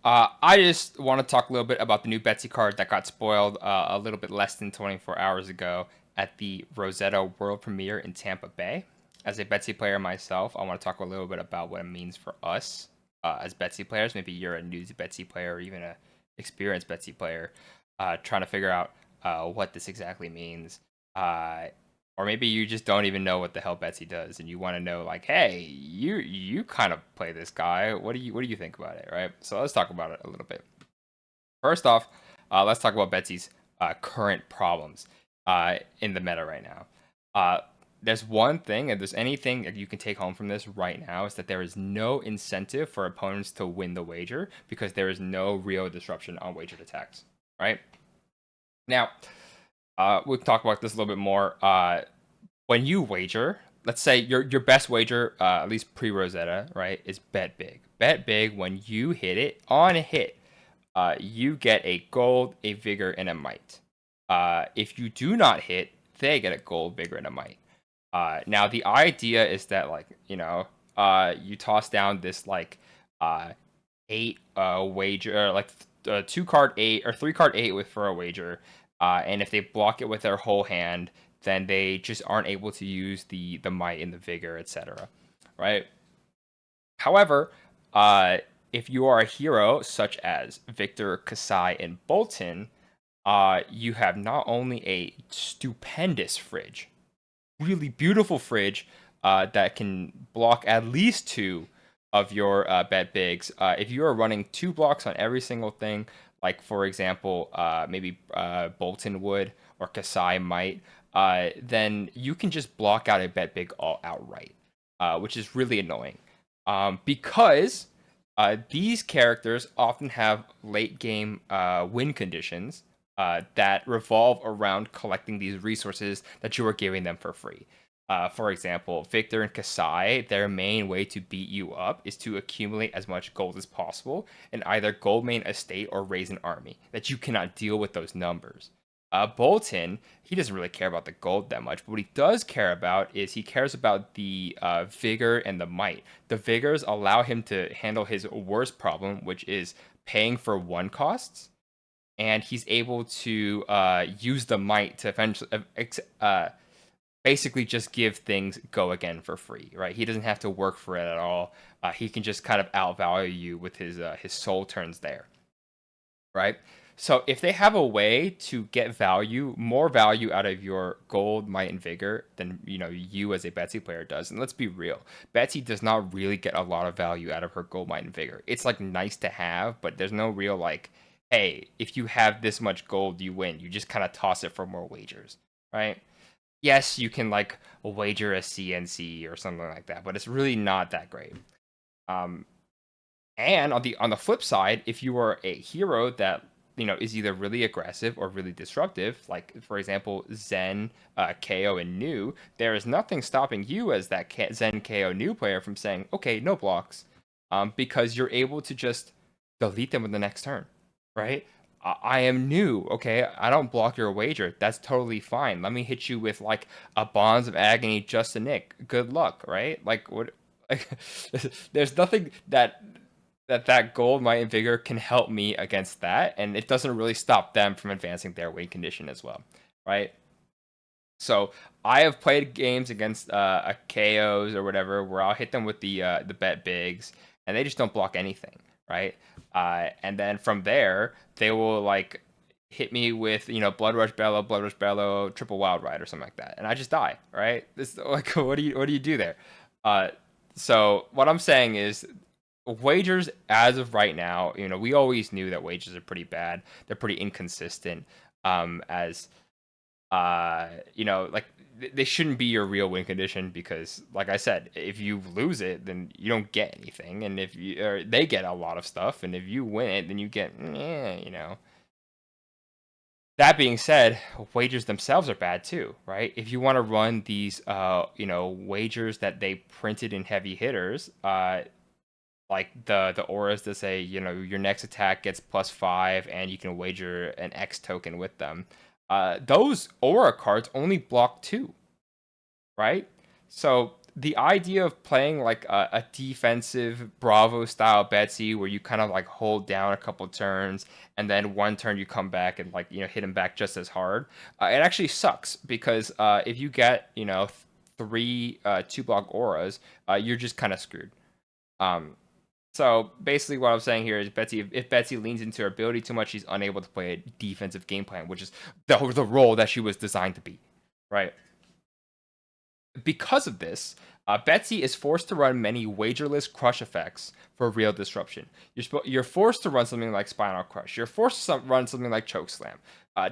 I just want to talk a little bit about the new Betsy card that got spoiled a little bit less than 24 hours ago at the Rosetta World Premiere in Tampa Bay. As a Betsy player myself, I want to talk a little bit about what it means for us as Betsy players. Maybe you're a new Betsy player or even a experienced Betsy player trying to figure out what this exactly means. Uh, or maybe you just don't even know what the hell Betsy does, and you want to know, like, hey, you kind of play this guy. What do you think about it, right? So let's talk about it a little bit. First off, let's talk about Betsy's current problems in the meta right now. Uh, there's one thing, and there's anything that you can take home from this right now, is that there is no incentive for opponents to win the wager because there is no real disruption on wagered attacks, right? Now, we'll talk about this a little bit more. When you wager, let's say your best wager, at least pre Rosetta, right, is bet big. Bet big. When you hit it on a hit, you get a gold, a vigor, and a might. If you do not hit, they get a gold, vigor, and a might. Now the idea is that, like, you toss down this like uh, eight wager, like 2 card eight or 3 card eight with for a wager, and if they block it with their whole hand, then they just aren't able to use the might and the vigor, etc. Right? However, uh, if you are a hero such as Victor, Kasai, and Bolton, you have not only a stupendous fridge, really beautiful fridge that can block at least two of your bet bigs. If you are running 2 blocks on every single thing, like for example, maybe Bolton would or Kasai might, then you can just block out a bet big all outright, which is really annoying because these characters often have late game win conditions that revolve around collecting these resources that you are giving them for free. For example, Victor and Kasai, their main way to beat you up is to accumulate as much gold as possible and either gold main a state or raise an army, that you cannot deal with those numbers. Bolton, he doesn't really care about the gold that much, but what he does care about is he cares about the vigor and the might. The vigors allow him to handle his worst problem, which is paying for one costs, and he's able to use the might to eventually basically just give things go again for free, right? He doesn't have to work for it at all. He can just kind of outvalue you with his soul turns there, right? So if they have a way to get more value out of your gold, might, and vigor than you as a Betsy player does, and let's be real, Betsy does not really get a lot of value out of her gold, might, and vigor. It's like nice to have, but there's no real like, hey, if you have this much gold, you win. You just kind of toss it for more wagers, right? Yes, you can like wager a CNC or something like that, but it's really not that great. Um, and on the flip side, if you are a hero that is either really aggressive or really disruptive, like for example Zen, KO, and New, there is nothing stopping you as that Zen, KO, New player from saying, okay, no blocks, because you're able to just delete them in the next turn, right? I am new, okay? I don't block your wager. That's totally fine. Let me hit you with like a Bonds of Agony, just a nick. Good luck, right? Like what? Like, there's nothing that gold, might, and vigor can help me against that, and it doesn't really stop them from advancing their win condition as well, right? So I have played games against a KOs or whatever where I'll hit them with the bet bigs, and they just don't block anything, right? And then from there they will like hit me with Blood Rush Bellow, Triple Wild Ride or something like that, and I just die, right? This like what do you do there? Uh, so what I'm saying is wagers as of right now, we always knew that wagers are pretty bad. They're pretty inconsistent. As like they shouldn't be your real win condition because, like I said, if you lose it, then you don't get anything, and if you or they get a lot of stuff, and if you win it, then you get That being said, wagers themselves are bad too, right? If you want to run these, wagers that they printed in heavy hitters, like the auras that say your next attack gets +5 and you can wager an X token with them. Those aura cards only block 2, right? So the idea of playing like a defensive Bravo style Betsy where you kind of like hold down a couple turns and then one turn you come back and like hit him back just as hard. It actually sucks because if you get three 2 block auras, you're just kind of screwed. Um, so basically, what I'm saying here is Betsy, if Betsy leans into her ability too much, she's unable to play a defensive game plan, which is the role that she was designed to be, right? Because of this, Betsy is forced to run many wagerless crush effects for real disruption. You're forced to run something like Spinal Crush. You're forced to run something like Chokeslam.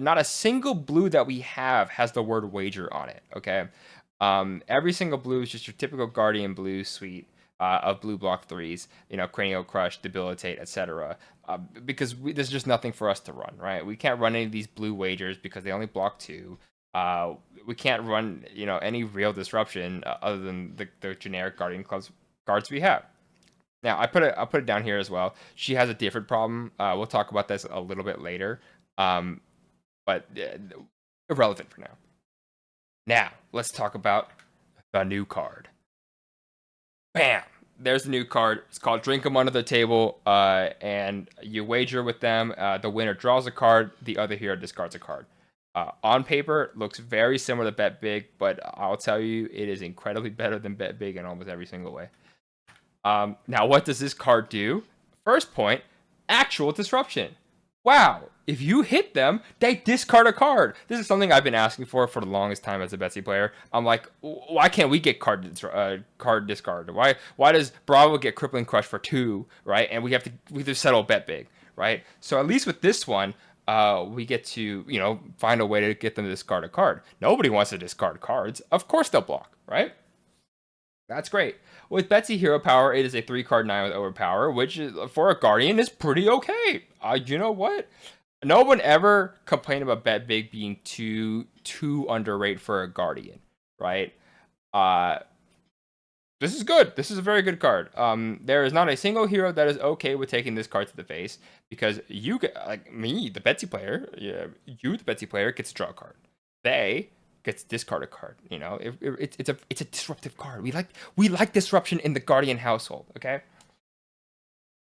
Not a single blue that we have has the word wager on it. Okay, every single blue is just your typical Guardian blue suite of blue block threes. Cranial Crush, Debilitate, etc. Because there's just nothing for us to run. Right? We can't run any of these blue wagers because they only block 2. Uh, we can't run any real disruption other than the generic Guardian cards we have. Now I'll put it down here as well. She has a different problem. We'll talk about this a little bit later, but irrelevant for now. Now let's talk about the new card. Bam! There's the new card. It's called Drink 'em Under the Table, and you wager with them. The winner draws a card. The other hero discards a card. On paper, it looks very similar to Bet Big, but I'll tell you, it is incredibly better than Bet Big in almost every single way. Now, what does this card do? First point, actual disruption. Wow, if you hit them, they discard a card. This is something I've been asking for the longest time as a Betsy player. I'm like, why can't we get card discard? Why does Bravo get Crippling Crush for 2, right? And we have to settle Bet Big, right? So at least with this one, we get to find a way to get them to discard a card. Nobody wants to discard cards. Of course they'll block, right? That's great. With Betsy Hero Power, it is a 3-card 9 with Overpower, which is, for a Guardian is pretty okay. You know what? No one ever complained about Bet Big being too underrated for a Guardian, right? This is good. This is a very good card. There is not a single hero that is okay with taking this card to the face because you get, like me, the Betsy player. Yeah, you, the Betsy player, gets to draw a card. They gets discard a card. It's a disruptive card. We like disruption in the Guardian household. Okay.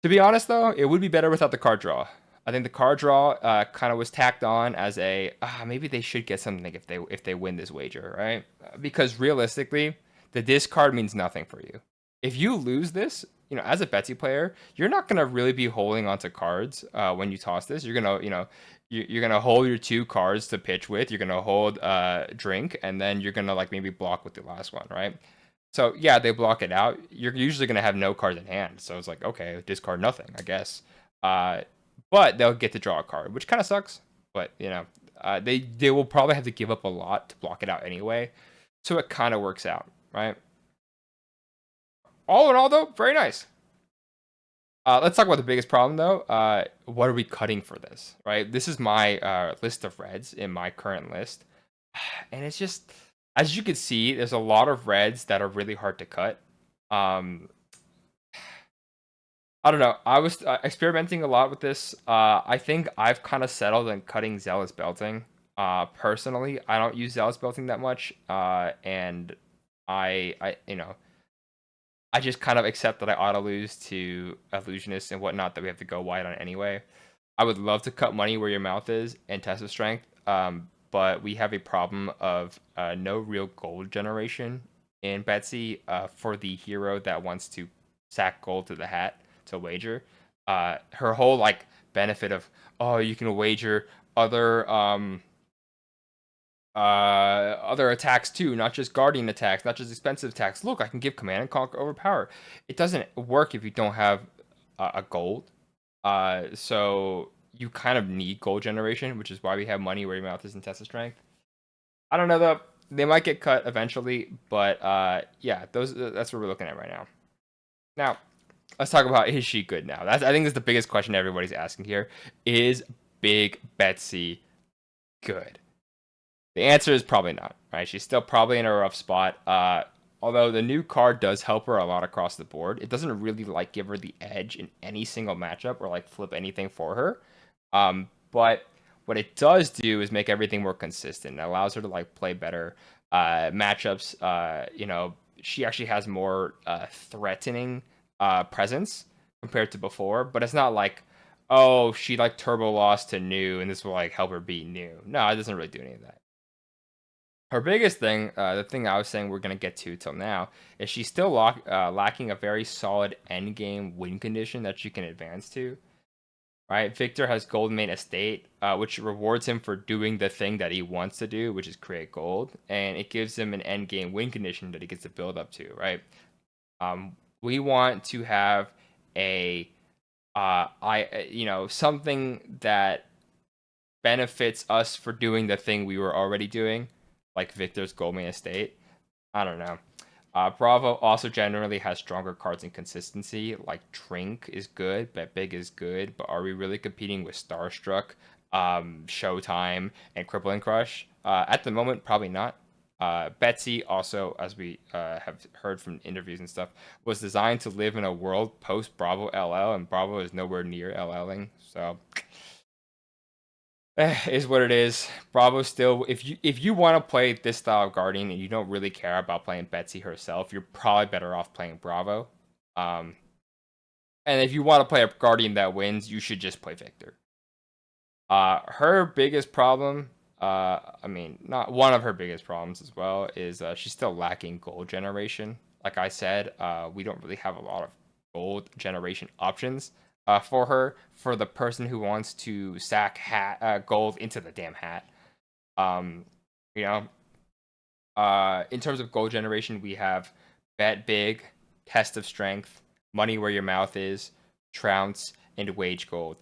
To be honest, though, it would be better without the card draw. I think the card draw kind of was tacked on as a maybe they should get something if they win this wager, right? Because realistically, the discard means nothing for you. If you lose this, as a Betsy player, you're not gonna really be holding onto cards when you toss this. You're gonna, you're gonna hold your 2 cards to pitch with. You're gonna hold drink, and then you're gonna like maybe block with the last one, right? So yeah, they block it out. You're usually gonna have no cards in hand. So it's like, okay, discard nothing, I guess. But they'll get to draw a card, which kind of sucks. But they will probably have to give up a lot to block it out anyway. So it kind of works out, right? All in all, though, very nice. Let's talk about the biggest problem, though. What are we cutting for this, right? This is my list of reds in my current list. And it's just, as you can see, there's a lot of reds that are really hard to cut. I don't know. I was experimenting a lot with this. I think I've kind of settled on cutting Zealous Belting. Personally, I don't use Zealous Belting that much. And I just kind of accept that I auto lose to Illusionist and whatnot that we have to go wide on anyway. I would love to cut money where your mouth is and test of strength. But we have a problem of no real gold generation in Betsy for the hero that wants to sack gold to the hat to wager. Her whole benefit of you can wager other attacks too, not just Guardian attacks, not just expensive attacks. Look, I can give Command and Conquer Overpower. It doesn't work if you don't have a gold. So you kind of need gold generation, which is why we have money where your mouth is in test of strength. I don't know though. They might get cut eventually, but yeah, that's what we're looking at right now. Now, let's talk about, is she good now? I think that's the biggest question everybody's asking here. Is Big Betsy good? The answer is probably not, right? She's still probably in a rough spot. Although the new card does help her a lot across the board. It doesn't really give her the edge in any single matchup or flip anything for her. But what it does do is make everything more consistent. It allows her to play better matchups. she actually has more threatening presence compared to before. But it's not like, oh, she like turbo lost to new and this will like help her beat new. No, it doesn't really do any of that. Her biggest thing, the thing I was saying we're gonna get to till now, is she's still lacking a very solid end game win condition that she can advance to. Right, Victor has Gold Main Estate, which rewards him for doing the thing that he wants to do, which is create gold, and it gives him an end game win condition that he gets to build up to. Right, we want to have a something that benefits us for doing the thing we were already doing, like Victor's Gold Main Estate. I don't know. Bravo also generally has stronger cards and consistency. Like Trink is good, Bet Big is good, but are we really competing with Starstruck, Showtime, and Crippling Crush? At the moment, probably not. Betsy also, as we have heard from interviews and stuff, was designed to live in a world post Bravo LL, and Bravo is nowhere near LLing. So is what it is. Bravo still, if you want to play this style of Guardian and you don't really care about playing Betsy herself, you're probably better off playing Bravo. Um, and if you want to play a Guardian that wins, you should just play Victor. Her biggest problem, I mean, not one of her biggest problems as well, is she's still lacking gold generation. Like I said, we don't really have a lot of gold generation options for her, for the person who wants to sack gold into the damn hat. Um, you know, in terms of gold generation, we have Bet Big, Test of Strength, Money Where Your Mouth Is, Trounce, and Wage Gold.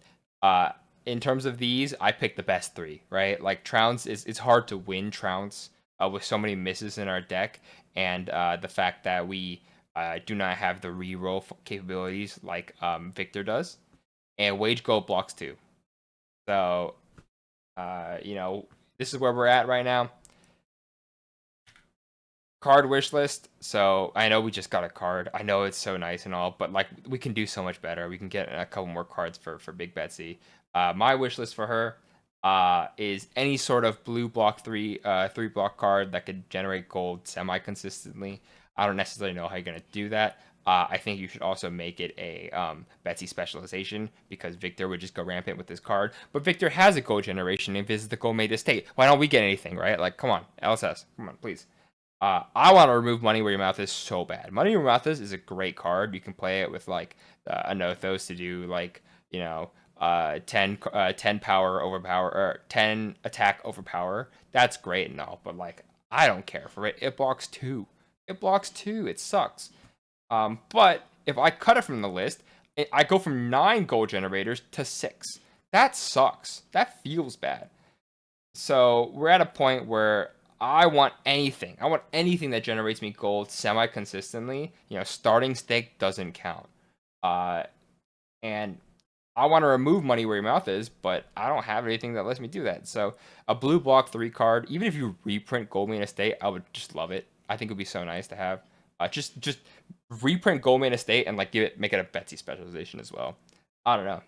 In terms of these, I picked the best three, right? Like Trounce is it's hard to win Trounce with so many misses in our deck, and the fact that we do not have the reroll capabilities like Victor does, and Wage Gold blocks too. So, this is where we're at right now. Card wish list. So I know we just got a card. I know it's so nice and all, but like we can do so much better. We can get a couple more cards for Big Betsy. My wish list for her is any sort of blue block three block card that could generate gold semi consistently. I don't necessarily know how you're gonna do that. I think you should also make it a Betsy specialization because Victor would just go rampant with this card. But Victor has a gold generation and visits the gold made estate. Why don't we get anything, right? Like, come on, LSS, come on, please. I want to remove Money Where Your Mouth Is so bad. Money Where Your Mouth Is a great card. You can play it with like a Nothos to do like 10 power overpower or 10 attack overpower. That's great and all, but like I don't care for it. It blocks two. It blocks two. It sucks. But if I cut it from the list, I go from 9 gold generators to 6. That sucks. That feels bad. So we're at a point where I want anything. I want anything that generates me gold semi consistently. Starting stake doesn't count. And I want to remove Money Where Your Mouth Is, but I don't have anything that lets me do that. So a blue block 3 card, even if you reprint Gold Main Estate, I would just love it. I think it would be so nice to have. Just reprint Gold Main Estate and like make it a Betsy specialization as well. I don't know.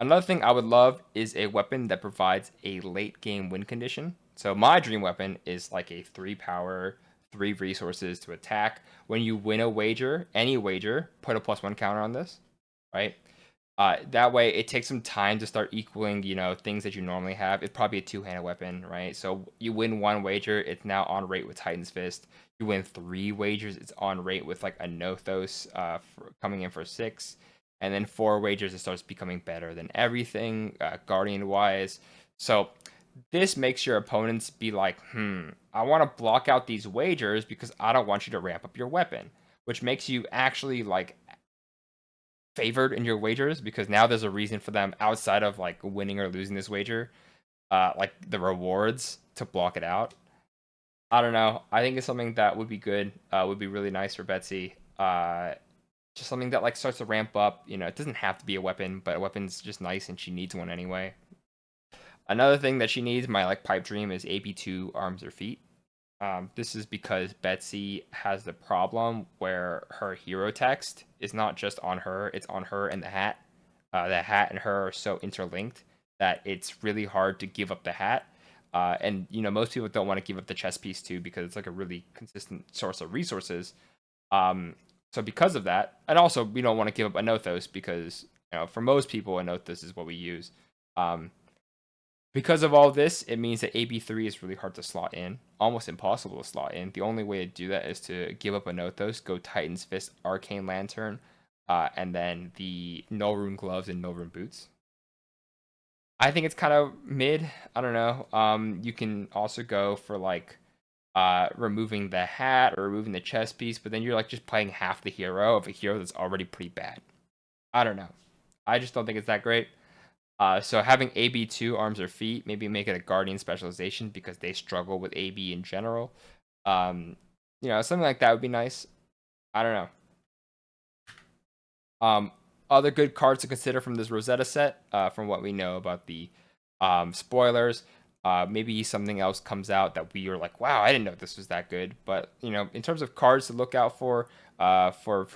Another thing I would love is a weapon that provides a late game win condition. So my dream weapon is like a 3 power, 3 resources to attack. When you win a wager, any wager, put a +1 counter on this, right? That way it takes some time to start equaling, things that you normally have. It's probably a 2-handed weapon, right? So you win 1 wager, it's now on rate with Titan's Fist. You win 3 wagers, it's on rate with like a Nothos coming in for 6. And then 4 wagers, it starts becoming better than everything, Guardian wise. So this makes your opponents be like, I want to block out these wagers because I don't want you to ramp up your weapon, which makes you actually like favored in your wagers because now there's a reason for them outside of like winning or losing this wager, like the rewards to block it out. I don't know. I think it's something that would be good. Would be really nice for Betsy. Just something that like starts to ramp up. It doesn't have to be a weapon, but a weapon's just nice and she needs one anyway. Another thing that she needs, my like pipe dream, is AP2 arms or feet. This is because Betsy has the problem where her hero text is not just on her, it's on her and the hat. The hat and her are so interlinked that it's really hard to give up the hat. And most people don't want to give up the chess piece too because it's like a really consistent source of resources. Um, so because of that, and also we don't want to give up Anothos because for most people Anothos is what we use. Um, because of all this, it means that AB3 is really hard to slot in, almost impossible to slot in. The only way to do that is to give up Anothos, go Titan's Fist, Arcane Lantern, and then the Null Rune Gloves and Null Rune Boots. I think it's kind of mid. I don't know. You can also go for like removing the hat or removing the chest piece, but then you're like just playing half the hero of a hero that's already pretty bad. I don't know. I just don't think it's that great. So having AB2 arms or feet, maybe make it a guardian specialization because they struggle with AB in general. Um, something like that would be nice. I don't know. Other good cards to consider from this Rosetta set, from what we know about the spoilers. Maybe something else comes out that we are like, wow, I didn't know this was that good. But in terms of cards to look out for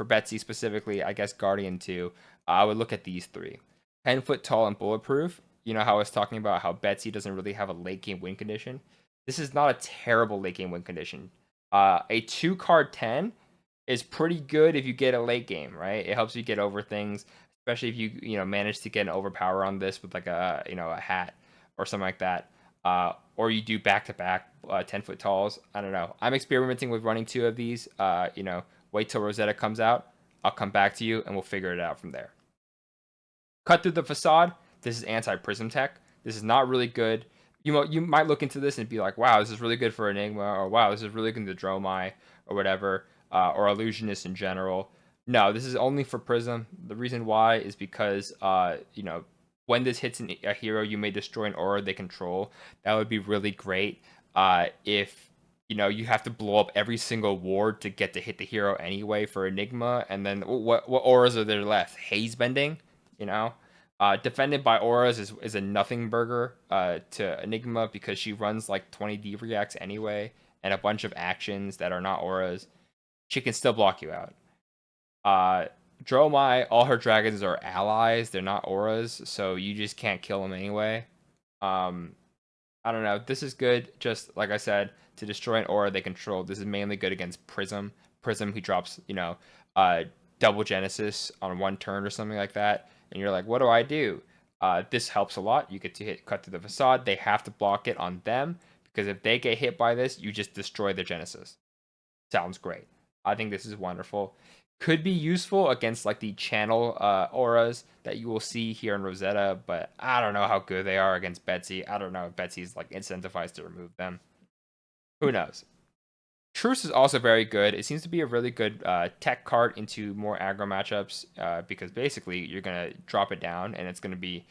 Betsy specifically, I guess Guardian 2, I would look at these three: 10 foot tall and bulletproof. You know how I was talking about how Betsy doesn't really have a late game win condition. This is not a terrible late game win condition. A 2 card 10 is pretty good if you get a late game, right? It helps you get over things, especially if you manage to get an overpower on this with like a hat or something like that. Or you do back to back 10 foot talls. I don't know. I'm experimenting with running 2 of these. Wait till Rosetta comes out. I'll come back to you and we'll figure it out from there. Cut through the facade. This is anti-prism tech. This is not really good. You might look into this and be like, wow, this is really good for Enigma, or wow, this is really good to Dromai, or whatever, or Illusionist in general. No, this is only for Prism. The reason why is because when this hits a hero, you may destroy an aura they control. That would be really great. If you have to blow up every single ward to get to hit the hero anyway for Enigma, and then what auras are there left? Haze bending, you know. Defended by auras is a nothing burger to Enigma because she runs like 20 D reacts anyway and a bunch of actions that are not auras. She can still block you out. Dromai, all her dragons are allies. They're not auras, so you just can't kill them anyway. Um, I don't know. This is good, just like I said, to destroy an aura they control. This is mainly good against Prism. Prism, he drops, uh, double Genesis on 1 turn or something like that. And you're like, what do I do? This helps a lot. You get to cut through the facade. They have to block it on them because if they get hit by this, you just destroy their Genesis. Sounds great. I think this is wonderful. Could be useful against like the channel auras that you will see here in Rosetta, but I don't know how good they are against Betsy. I don't know if Betsy's like incentivized to remove them. Who knows? Truce is also very good. It seems to be a really good tech card into more aggro matchups because basically you're going to drop it down and it's going to be,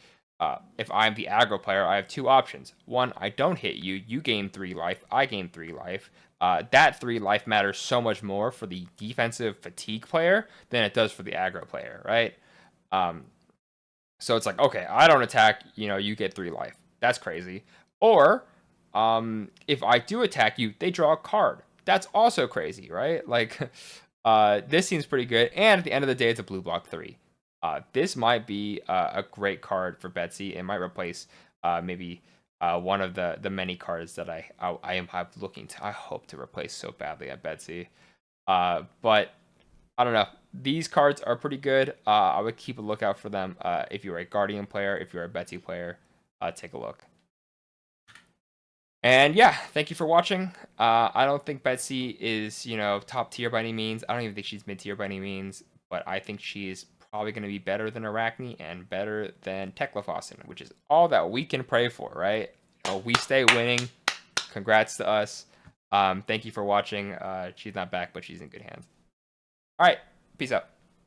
if I'm the aggro player, I have 2 options. One, I don't hit you. You gain 3 life. I gain 3 life. That 3 life matters so much more for the defensive fatigue player than it does for the aggro player, right? Um, so it's like, okay, I don't attack, you get 3 life. That's crazy. Or if I do attack you, they draw a card. That's also crazy, right? Like, this seems pretty good. And at the end of the day, it's a blue block 3. This might be a great card for Betsy. It might replace maybe one of the many cards that I am looking to. I hope to replace so badly at Betsy. But I don't know. These cards are pretty good. I would keep a lookout for them. If you're a Guardian player, if you're a Betsy player, take a look. And yeah, thank you for watching. I don't think Betsy is, top tier by any means. I don't even think she's mid tier by any means, but I think she's probably going to be better than Arachne and better than Teclophosin, which is all that we can pray for, right? We stay winning. Congrats to us. Thank you for watching. She's not back, but she's in good hands. All right, peace out.